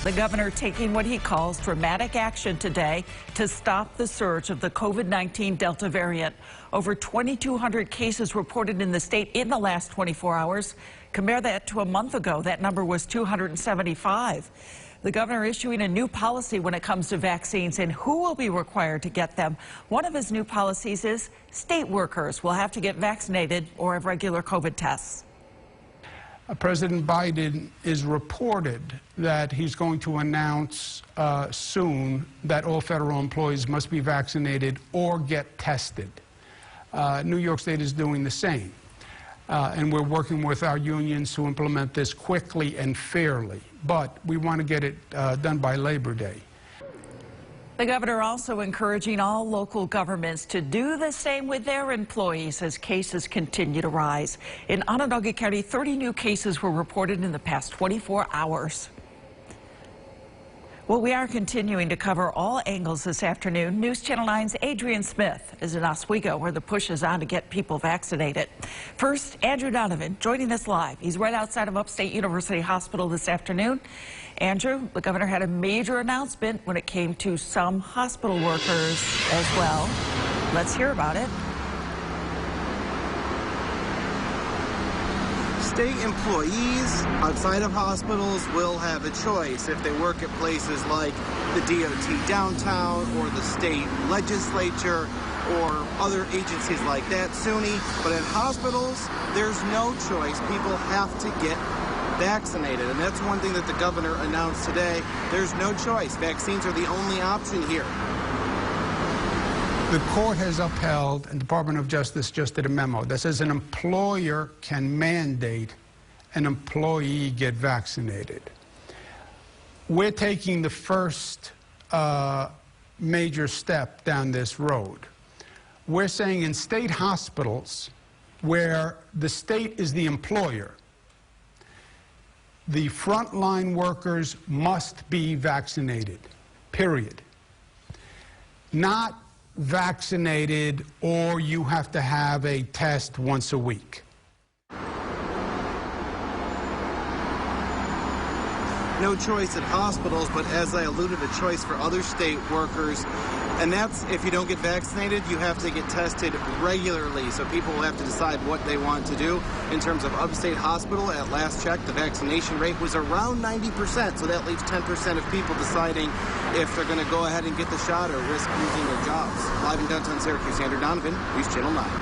The governor taking what he calls dramatic action today to stop the surge of the COVID-19 Delta variant. Over 2,200 cases reported in the state in the last 24 hours. Compare that to a month ago. That number was 275. The governor issuing a new policy when it comes to vaccines and who will be required to get them. One of his new policies is state workers will have to get vaccinated or have regular COVID tests. President Biden is reported that he's going to announce soon that all federal employees must be vaccinated or get tested. New York State is doing the same. And we're working with our unions to implement this quickly and fairly. But we want to get it done by Labor Day. The governor also encouraging all local governments to do the same with their employees as cases continue to rise. In Onondaga County, 30 new cases were reported in the past 24 hours. Well, we are continuing to cover all angles this afternoon. News Channel 9's Adrian Smith is in Oswego, where the push is on to get people vaccinated. First, Andrew Donovan joining us live. He's right outside of Upstate University Hospital this afternoon. Andrew, the governor had a major announcement when it came to some hospital workers as well. Let's hear about it. State employees outside of hospitals will have a choice if they work at places like the DOT downtown or the state legislature or other agencies like that, SUNY. But in hospitals, there's no choice. People have to get vaccinated, and that's one thing that the governor announced today. There's no choice. Vaccines are the only option here. The court has upheld, and the Department of Justice just did a memo that says an employer can mandate an employee get vaccinated. We're taking the first major step down this road. We're saying in state hospitals where the state is the employer, the frontline workers must be vaccinated, period. Not vaccinated or you have to have a test once a week. No choice at hospitals, but as I alluded, a choice for other state workers. And that's if you don't get vaccinated, you have to get tested regularly. So people will have to decide what they want to do. In terms of upstate hospital, at last check, the vaccination rate was around 90%. So that leaves 10% of people deciding if they're going to go ahead and get the shot or risk losing their jobs. Live in downtown Syracuse, Andrew Donovan, News Channel 9.